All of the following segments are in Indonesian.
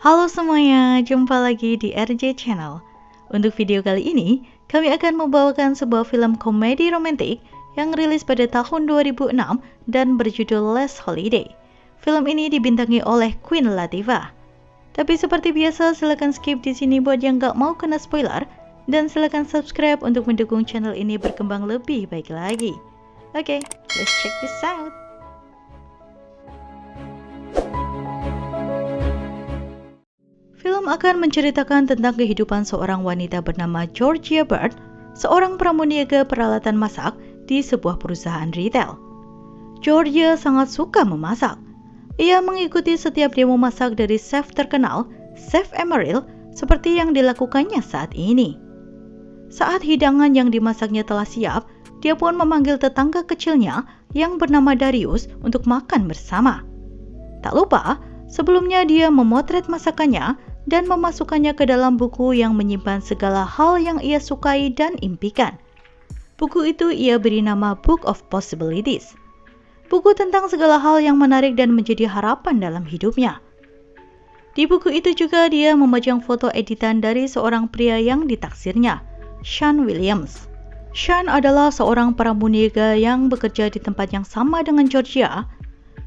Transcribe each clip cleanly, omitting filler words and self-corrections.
Halo semuanya, jumpa lagi di RJ Channel. Untuk video kali ini, kami akan membawakan sebuah film komedi romantik yang rilis pada tahun 2006 dan berjudul Last Holiday. Film ini dibintangi oleh Queen Latifah. Tapi seperti biasa, silakan skip di sini buat yang gak mau kena spoiler, dan silakan subscribe untuk mendukung channel ini berkembang lebih baik lagi. Oke, let's check this out. Film akan menceritakan tentang kehidupan seorang wanita bernama Georgia Bird, seorang pramuniaga peralatan masak di sebuah perusahaan retail. Georgia sangat suka memasak. Ia mengikuti setiap demo masak dari chef terkenal, Chef Emeril, seperti yang dilakukannya saat ini. Saat hidangan yang dimasaknya telah siap, dia pun memanggil tetangga kecilnya yang bernama Darius untuk makan bersama. Tak lupa, sebelumnya dia memotret masakannya dan memasukkannya ke dalam buku yang menyimpan segala hal yang ia sukai dan impikan. Buku itu ia beri nama Book of Possibilities. Buku tentang segala hal yang menarik dan menjadi harapan dalam hidupnya. Di buku itu juga dia memajang foto editan dari seorang pria yang ditaksirnya, Sean Williams. Sean adalah seorang pramuniaga yang bekerja di tempat yang sama dengan Georgia.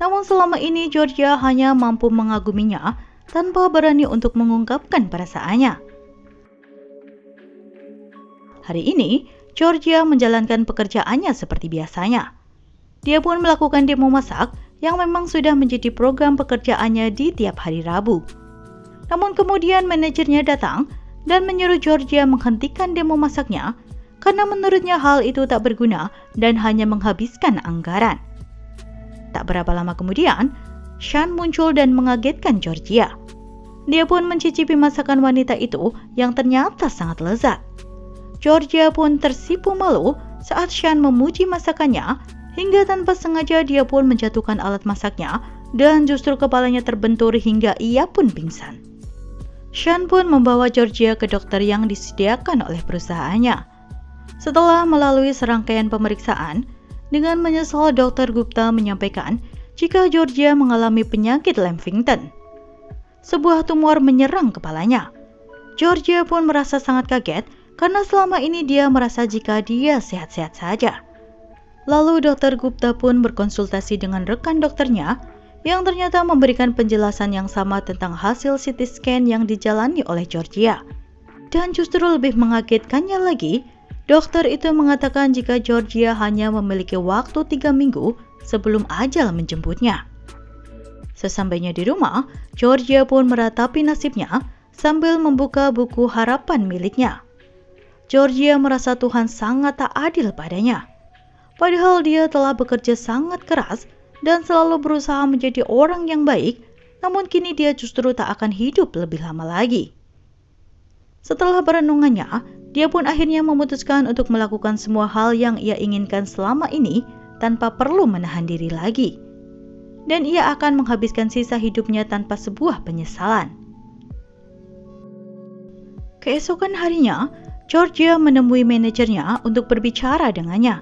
Namun selama ini Georgia hanya mampu mengaguminya tanpa berani untuk mengungkapkan perasaannya. Hari ini, Georgia menjalankan pekerjaannya seperti biasanya. Dia pun melakukan demo masak yang memang sudah menjadi program pekerjaannya di tiap hari Rabu. Namun kemudian manajernya datang dan menyuruh Georgia menghentikan demo masaknya karena menurutnya hal itu tak berguna dan hanya menghabiskan anggaran. Tak berapa lama kemudian, Sean muncul dan mengagetkan Georgia. Dia pun mencicipi masakan wanita itu yang ternyata sangat lezat. Georgia pun tersipu malu saat Sean memuji masakannya, hingga tanpa sengaja dia pun menjatuhkan alat masaknya dan justru kepalanya terbentur hingga ia pun pingsan. Sean pun membawa Georgia ke dokter yang disediakan oleh perusahaannya. Setelah melalui serangkaian pemeriksaan, dengan menyesal Dr. Gupta menyampaikan jika Georgia mengalami penyakit Lamington. Sebuah tumor menyerang kepalanya. Georgia pun merasa sangat kaget karena selama ini dia merasa jika dia sehat-sehat saja. Lalu Dr. Gupta pun berkonsultasi dengan rekan dokternya yang ternyata memberikan penjelasan yang sama tentang hasil CT scan yang dijalani oleh Georgia. Dan justru lebih mengagetkannya lagi, dokter itu mengatakan jika Georgia hanya memiliki waktu 3 minggu sebelum ajal menjemputnya. Sesampainya di rumah, Georgia pun meratapi nasibnya sambil membuka buku harapan miliknya. Georgia merasa Tuhan sangat tak adil padanya. Padahal dia telah bekerja sangat keras dan selalu berusaha menjadi orang yang baik, namun kini dia justru tak akan hidup lebih lama lagi. Setelah perenungannya, dia pun akhirnya memutuskan untuk melakukan semua hal yang ia inginkan selama ini tanpa perlu menahan diri lagi. Dan ia akan menghabiskan sisa hidupnya tanpa sebuah penyesalan. Keesokan harinya, Georgia menemui manajernya untuk berbicara dengannya.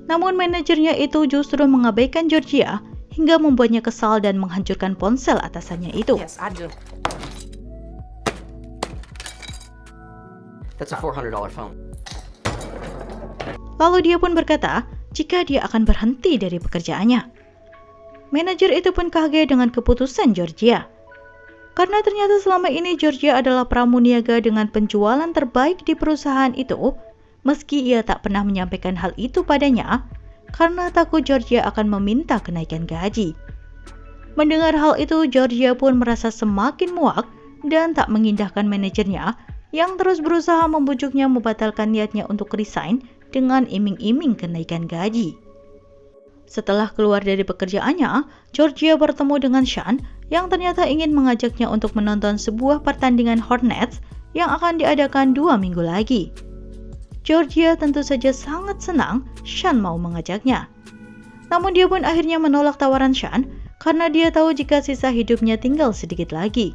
Namun manajernya itu justru mengabaikan Georgia hingga membuatnya kesal dan menghancurkan ponsel atasannya itu. Yes, I do. That's a $400 phone. Lalu dia pun berkata jika dia akan berhenti dari pekerjaannya. Manajer itu pun kaget dengan keputusan Georgia. Karena ternyata selama ini Georgia adalah pramuniaga dengan penjualan terbaik di perusahaan itu, meski ia tak pernah menyampaikan hal itu padanya, karena takut Georgia akan meminta kenaikan gaji. Mendengar hal itu, Georgia pun merasa semakin muak dan tak mengindahkan manajernya yang terus berusaha membujuknya membatalkan niatnya untuk resign dengan iming-iming kenaikan gaji. Setelah keluar dari pekerjaannya, Georgia bertemu dengan Sean yang ternyata ingin mengajaknya untuk menonton sebuah pertandingan Hornets yang akan diadakan 2 minggu lagi. Georgia tentu saja sangat senang Sean mau mengajaknya. Namun dia pun akhirnya menolak tawaran Sean karena dia tahu jika sisa hidupnya tinggal sedikit lagi.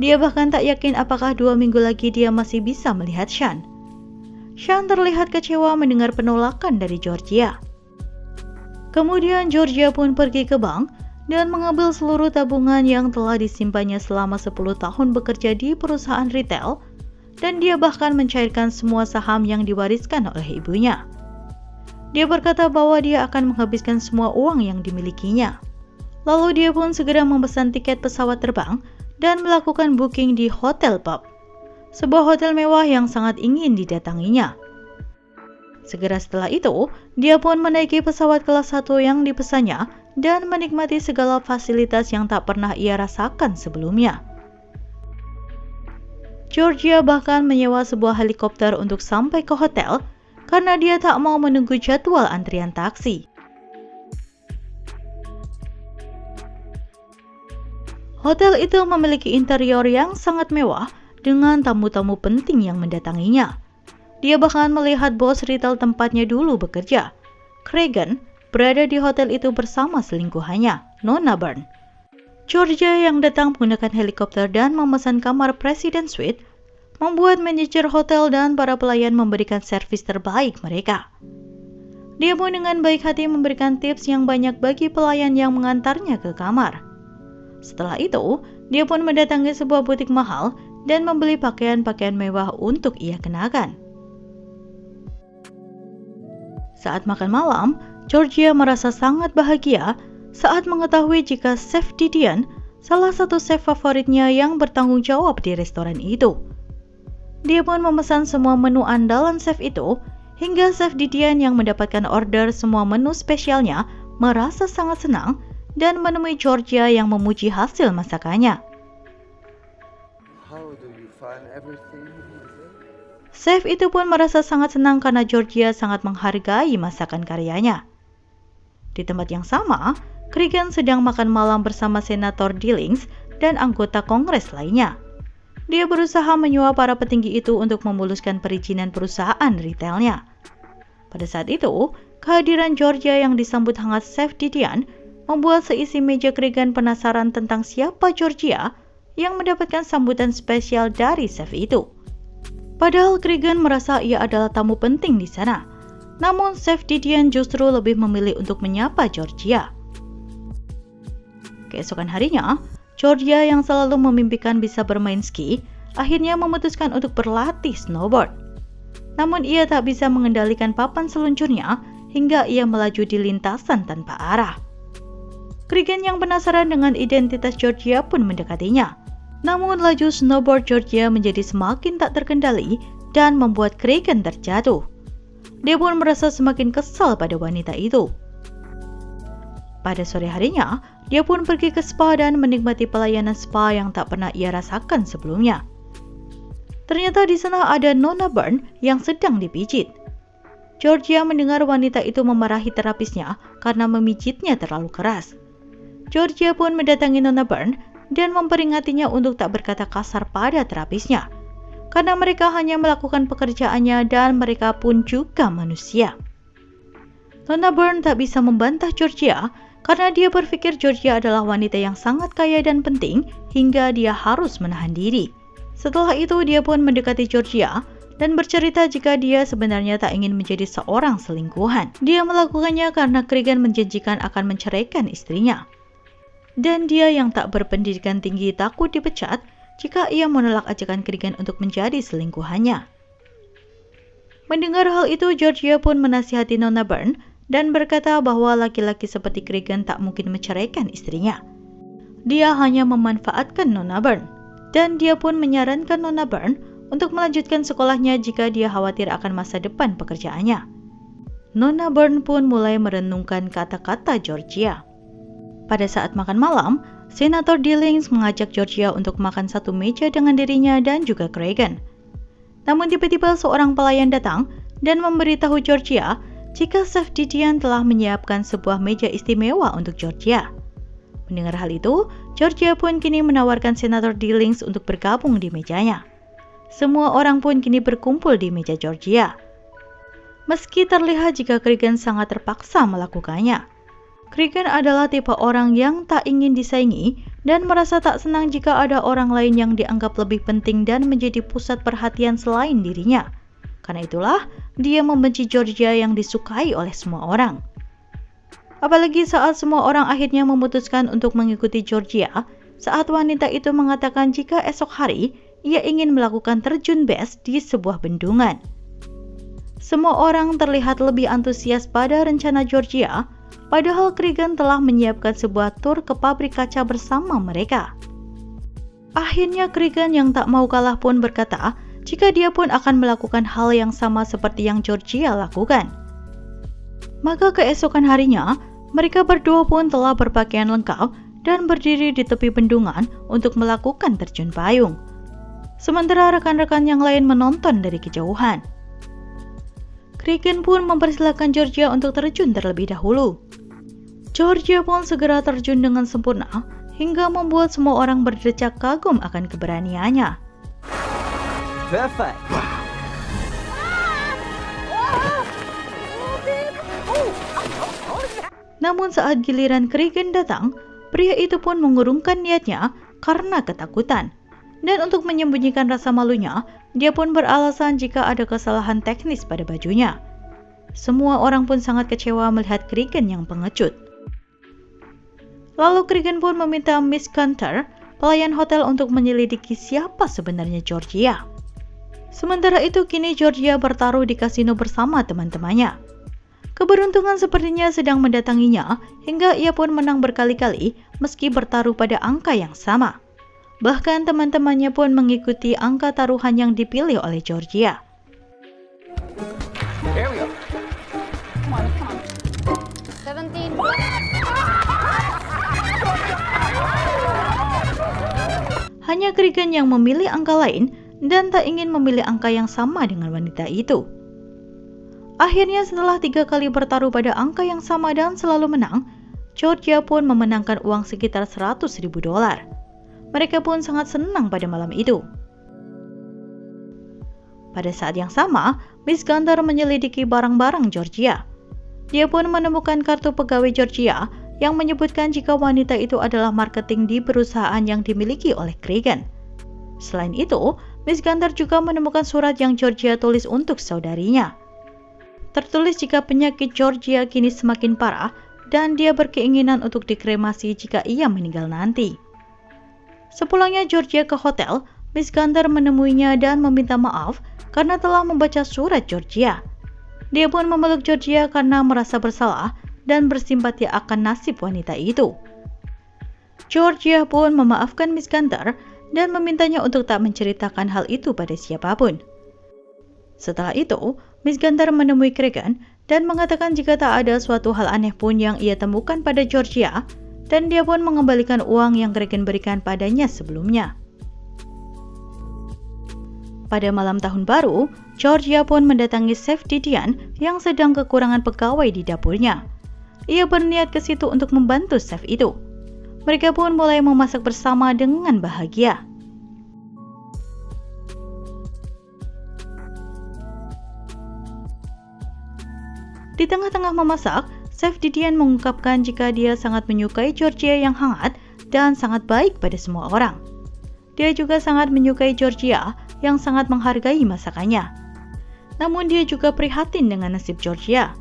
Dia bahkan tak yakin apakah 2 minggu lagi dia masih bisa melihat Sean. Sean terlihat kecewa mendengar penolakan dari Georgia. Kemudian Georgia pun pergi ke bank dan mengambil seluruh tabungan yang telah disimpannya selama 10 tahun bekerja di perusahaan retail, dan dia bahkan mencairkan semua saham yang diwariskan oleh ibunya. Dia berkata bahwa dia akan menghabiskan semua uang yang dimilikinya. Lalu dia pun segera memesan tiket pesawat terbang dan melakukan booking di Hotel Pub, sebuah hotel mewah yang sangat ingin didatanginya. Segera setelah itu, dia pun menaiki pesawat kelas 1 yang dipesannya dan menikmati segala fasilitas yang tak pernah ia rasakan sebelumnya. Georgia bahkan menyewa sebuah helikopter untuk sampai ke hotel karena dia tak mau menunggu jadwal antrian taksi. Hotel itu memiliki interior yang sangat mewah dengan tamu-tamu penting yang mendatanginya. Dia bahkan melihat bos retail tempatnya dulu bekerja, Cregan, berada di hotel itu bersama selingkuhannya, Nona Byrne. Georgia yang datang menggunakan helikopter dan memesan kamar President Suite membuat manajer hotel dan para pelayan memberikan servis terbaik mereka. Dia pun dengan baik hati memberikan tips yang banyak bagi pelayan yang mengantarnya ke kamar. Setelah itu, dia pun mendatangi sebuah butik mahal dan membeli pakaian-pakaian mewah untuk ia kenakan. Saat makan malam, Georgia merasa sangat bahagia saat mengetahui jika Chef Didion, salah satu chef favoritnya yang bertanggung jawab di restoran itu. Dia pun memesan semua menu andalan chef itu, hingga Chef Didion yang mendapatkan order semua menu spesialnya merasa sangat senang dan menemui Georgia yang memuji hasil masakannya. Chef itu pun merasa sangat senang karena Georgia sangat menghargai masakan karyanya. Di tempat yang sama, Cregan sedang makan malam bersama Senator Dillings dan anggota Kongres lainnya. Dia berusaha menyuap para petinggi itu untuk memuluskan perizinan perusahaan retailnya. Pada saat itu, kehadiran Georgia yang disambut hangat Chef Didion membuat seisi meja Cregan penasaran tentang siapa Georgia yang mendapatkan sambutan spesial dari chef itu. Padahal Cregan merasa ia adalah tamu penting di sana, namun Chef Didion justru lebih memilih untuk menyapa Georgia. Keesokan harinya, Georgia yang selalu memimpikan bisa bermain ski, akhirnya memutuskan untuk berlatih snowboard. Namun ia tak bisa mengendalikan papan seluncurnya hingga ia melaju di lintasan tanpa arah. Cregan yang penasaran dengan identitas Georgia pun mendekatinya. Namun laju snowboard Georgia menjadi semakin tak terkendali dan membuat Cregan terjatuh. Dia pun merasa semakin kesal pada wanita itu. Pada sore harinya, dia pun pergi ke spa dan menikmati pelayanan spa yang tak pernah ia rasakan sebelumnya. Ternyata di sana ada Nona Byrne yang sedang dipijit. Georgia mendengar wanita itu memarahi terapisnya karena memijitnya terlalu keras. Georgia pun mendatangi Nona Byrne dan memperingatinya untuk tak berkata kasar pada terapisnya, karena mereka hanya melakukan pekerjaannya dan mereka pun juga manusia. Nona Byrne tak bisa membantah Georgia karena dia berpikir Georgia adalah wanita yang sangat kaya dan penting hingga dia harus menahan diri. Setelah itu dia pun mendekati Georgia dan bercerita jika dia sebenarnya tak ingin menjadi seorang selingkuhan. Dia melakukannya karena Cregan menjanjikan akan menceraikan istrinya. Dan dia yang tak berpendidikan tinggi takut dipecat jika ia menolak ajakan Cregan untuk menjadi selingkuhannya. Mendengar hal itu, Georgia pun menasihati Nona Byrne dan berkata bahwa laki-laki seperti Cregan tak mungkin menceraikan istrinya. Dia hanya memanfaatkan Nona Byrne, dan dia pun menyarankan Nona Byrne untuk melanjutkan sekolahnya jika dia khawatir akan masa depan pekerjaannya. Nona Byrne pun mulai merenungkan kata-kata Georgia. Pada saat makan malam, Senator Dillings mengajak Georgia untuk makan satu meja dengan dirinya dan juga Cregan. Namun tiba-tiba seorang pelayan datang dan memberitahu Georgia jika Chef Didion telah menyiapkan sebuah meja istimewa untuk Georgia. Mendengar hal itu, Georgia pun kini menawarkan Senator Dillings untuk bergabung di mejanya. Semua orang pun kini berkumpul di meja Georgia. Meski terlihat jika Cregan sangat terpaksa melakukannya. Cregan adalah tipe orang yang tak ingin disaingi dan merasa tak senang jika ada orang lain yang dianggap lebih penting dan menjadi pusat perhatian selain dirinya. Karena itulah, dia membenci Georgia yang disukai oleh semua orang. Apalagi saat semua orang akhirnya memutuskan untuk mengikuti Georgia saat wanita itu mengatakan jika esok hari ia ingin melakukan terjun base di sebuah bendungan. Semua orang terlihat lebih antusias pada rencana Georgia, padahal Cregan telah menyiapkan sebuah tur ke pabrik kaca bersama mereka. Akhirnya Cregan yang tak mau kalah pun berkata jika dia pun akan melakukan hal yang sama seperti yang Georgia lakukan. Maka keesokan harinya, mereka berdua pun telah berpakaian lengkap dan berdiri di tepi bendungan untuk melakukan terjun payung. Sementara rekan-rekan yang lain menonton dari kejauhan. Cregan pun mempersilahkan Georgia untuk terjun terlebih dahulu. Georgia pun segera terjun dengan sempurna hingga membuat semua orang berdecak kagum akan keberaniannya. Perfect. Namun saat giliran Cregan datang, pria itu pun mengurungkan niatnya karena ketakutan. Dan untuk menyembunyikan rasa malunya, dia pun beralasan jika ada kesalahan teknis pada bajunya. Semua orang pun sangat kecewa melihat Cregan yang pengecut. Lalu Cregan pun meminta Miss Gunter, pelayan hotel, untuk menyelidiki siapa sebenarnya Georgia. Sementara itu kini Georgia bertaruh di kasino bersama teman-temannya. Keberuntungan sepertinya sedang mendatanginya hingga ia pun menang berkali-kali meski bertaruh pada angka yang sama. Bahkan teman-temannya pun mengikuti angka taruhan yang dipilih oleh Georgia. Here we go. Come on. 17. Hanya Cregan yang memilih angka lain dan tak ingin memilih angka yang sama dengan wanita itu. Akhirnya setelah 3 kali bertaruh pada angka yang sama dan selalu menang, Georgia pun memenangkan uang sekitar $100.000. Mereka pun sangat senang pada malam itu. Pada saat yang sama, Miss Gunter menyelidiki barang-barang Georgia. Dia pun menemukan kartu pegawai Georgia yang menyebutkan jika wanita itu adalah marketing di perusahaan yang dimiliki oleh Cregan. Selain itu, Miss Gunter juga menemukan surat yang Georgia tulis untuk saudarinya. Tertulis jika penyakit Georgia kini semakin parah dan dia berkeinginan untuk dikremasi jika ia meninggal nanti. Sepulangnya Georgia ke hotel, Miss Gunter menemuinya dan meminta maaf karena telah membaca surat Georgia. Dia pun memeluk Georgia karena merasa bersalah dan bersimpati akan nasib wanita itu. Georgia pun memaafkan Miss Gunter dan memintanya untuk tak menceritakan hal itu pada siapapun. Setelah itu, Miss Gunter menemui Cregan dan mengatakan jika tak ada suatu hal aneh pun yang ia temukan pada Georgia, dan dia pun mengembalikan uang yang Cregan berikan padanya sebelumnya. Pada malam tahun baru, Georgia pun mendatangi Chef Didion yang sedang kekurangan pegawai di dapurnya. Ia berniat ke situ untuk membantu chef itu. Mereka pun mulai memasak bersama dengan bahagia. Di tengah-tengah memasak, Chef Didion mengungkapkan jika dia sangat menyukai Georgia yang hangat dan sangat baik pada semua orang. Dia juga sangat menyukai Georgia yang sangat menghargai masakannya. Namun dia juga prihatin dengan nasib Georgia.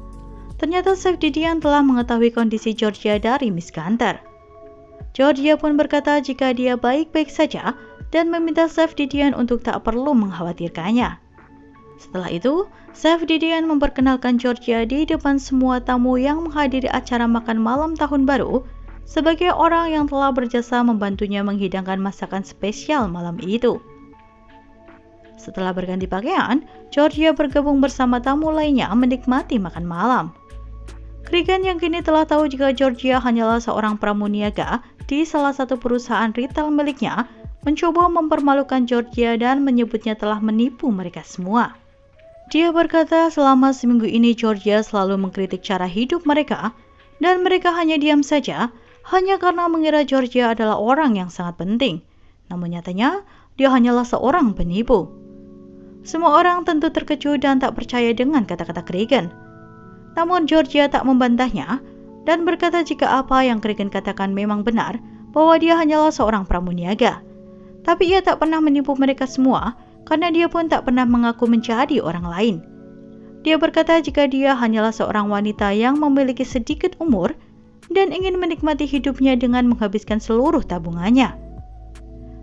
Ternyata Chef Didion telah mengetahui kondisi Georgia dari Miss Gunter. Georgia pun berkata jika dia baik-baik saja dan meminta Chef Didion untuk tak perlu mengkhawatirkannya. Setelah itu, Chef Didion memperkenalkan Georgia di depan semua tamu yang menghadiri acara makan malam tahun baru sebagai orang yang telah berjasa membantunya menghidangkan masakan spesial malam itu. Setelah berganti pakaian, Georgia bergabung bersama tamu lainnya menikmati makan malam. Cregan yang kini telah tahu jika Georgia hanyalah seorang pramuniaga di salah satu perusahaan retail miliknya, mencoba mempermalukan Georgia dan menyebutnya telah menipu mereka semua. Dia berkata selama seminggu ini Georgia selalu mengkritik cara hidup mereka, dan mereka hanya diam saja, hanya karena mengira Georgia adalah orang yang sangat penting. Namun nyatanya, dia hanyalah seorang penipu. Semua orang tentu terkejut dan tak percaya dengan kata-kata Cregan. Namun Georgia tak membantahnya dan berkata jika apa yang Cregan katakan memang benar, bahwa dia hanyalah seorang pramuniaga. Tapi ia tak pernah menipu mereka semua karena dia pun tak pernah mengaku menjadi orang lain. Dia berkata jika dia hanyalah seorang wanita yang memiliki sedikit umur dan ingin menikmati hidupnya dengan menghabiskan seluruh tabungannya.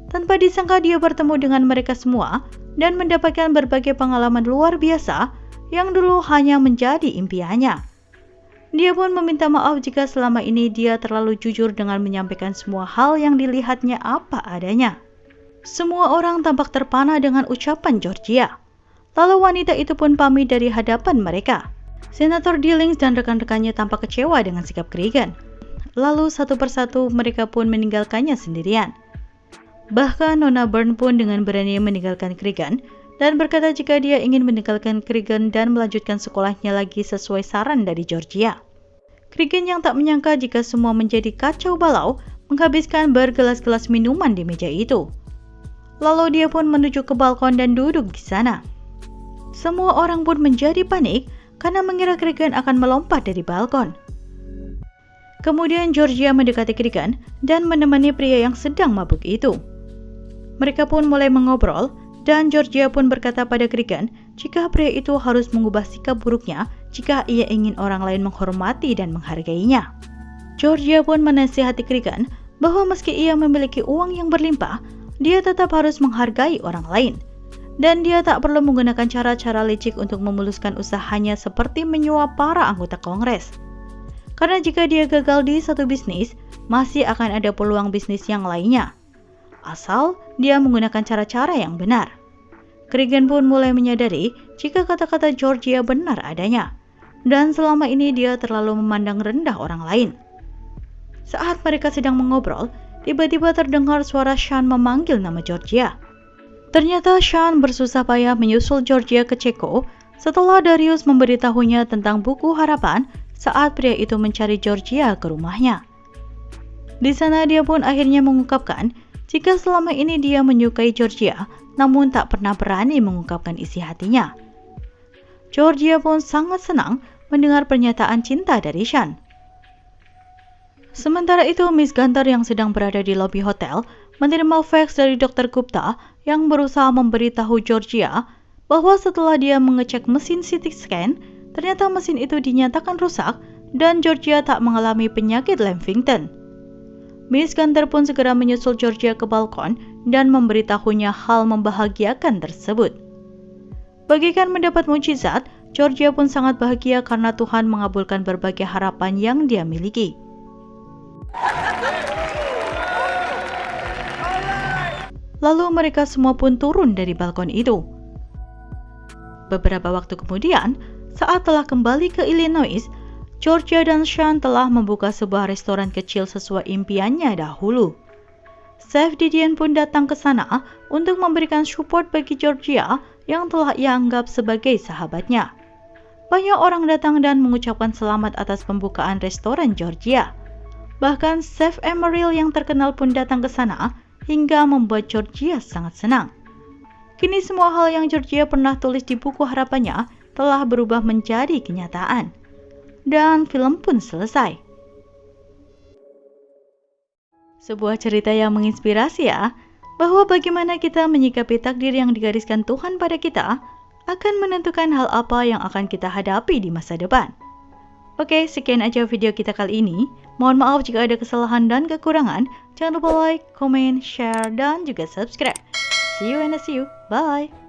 Tanpa disangka dia bertemu dengan mereka semua dan mendapatkan berbagai pengalaman luar biasa yang dulu hanya menjadi impiannya. Dia pun meminta maaf jika selama ini dia terlalu jujur dengan menyampaikan semua hal yang dilihatnya apa adanya. Semua orang tampak terpana dengan ucapan Georgia. Lalu wanita itu pun pamit dari hadapan mereka. Senator Dillings dan rekan-rekannya tampak kecewa dengan sikap Cregan. Lalu satu persatu mereka pun meninggalkannya sendirian. Bahkan Nona Byrne pun dengan berani meninggalkan Cregan dan berkata jika dia ingin meninggalkan Cregan dan melanjutkan sekolahnya lagi sesuai saran dari Georgia. Cregan yang tak menyangka jika semua menjadi kacau balau menghabiskan bergelas-gelas minuman di meja itu. Lalu dia pun menuju ke balkon dan duduk di sana. Semua orang pun menjadi panik karena mengira Cregan akan melompat dari balkon. Kemudian Georgia mendekati Cregan dan menemani pria yang sedang mabuk itu. Mereka pun mulai mengobrol dan Georgia pun berkata pada Cregan jika pria itu harus mengubah sikap buruknya jika ia ingin orang lain menghormati dan menghargainya. Georgia pun menasihati Cregan bahwa meski ia memiliki uang yang berlimpah, dia tetap harus menghargai orang lain. Dan dia tak perlu menggunakan cara-cara licik untuk memuluskan usahanya seperti menyuap para anggota Kongres. Karena jika dia gagal di satu bisnis, masih akan ada peluang bisnis yang lainnya. Asal dia menggunakan cara-cara yang benar. Cregan pun mulai menyadari jika kata-kata Georgia benar adanya. Dan selama ini dia terlalu memandang rendah orang lain. Saat mereka sedang mengobrol, tiba-tiba terdengar suara Sean memanggil nama Georgia. Ternyata Sean bersusah payah menyusul Georgia ke Ceko setelah Darius memberitahunya tentang buku harapan saat pria itu mencari Georgia ke rumahnya. Di sana dia pun akhirnya mengungkapkan jika selama ini dia menyukai Georgia namun tak pernah berani mengungkapkan isi hatinya. Georgia pun sangat senang mendengar pernyataan cinta dari Sean. Sementara itu, Miss Gunter yang sedang berada di lobi hotel menerima fax dari Dr. Gupta yang berusaha memberitahu Georgia bahwa setelah dia mengecek mesin CT scan, ternyata mesin itu dinyatakan rusak dan Georgia tak mengalami penyakit Lamfington. Miss Gunter pun segera menyusul Georgia ke balkon dan memberitahunya hal membahagiakan tersebut. Bagikan mendapat mukjizat, Georgia pun sangat bahagia karena Tuhan mengabulkan berbagai harapan yang dia miliki. Lalu mereka semua pun turun dari balkon itu. Beberapa waktu kemudian, saat telah kembali ke Illinois, Georgia dan Sean telah membuka sebuah restoran kecil sesuai impiannya dahulu. Chef Didion pun datang ke sana untuk memberikan support bagi Georgia yang telah ia anggap sebagai sahabatnya. Banyak orang datang dan mengucapkan selamat atas pembukaan restoran Georgia. Bahkan Chef Emeril yang terkenal pun datang ke sana hingga membuat Georgia sangat senang. Kini semua hal yang Georgia pernah tulis di buku harapannya telah berubah menjadi kenyataan. Dan film pun selesai. Sebuah cerita yang menginspirasi ya, bahwa bagaimana kita menyikapi takdir yang digariskan Tuhan pada kita akan menentukan hal apa yang akan kita hadapi di masa depan. Oke, sekian aja video kita kali ini. Mohon maaf jika ada kesalahan dan kekurangan. Jangan lupa like, comment, share, dan juga subscribe. See you and I see you. Bye!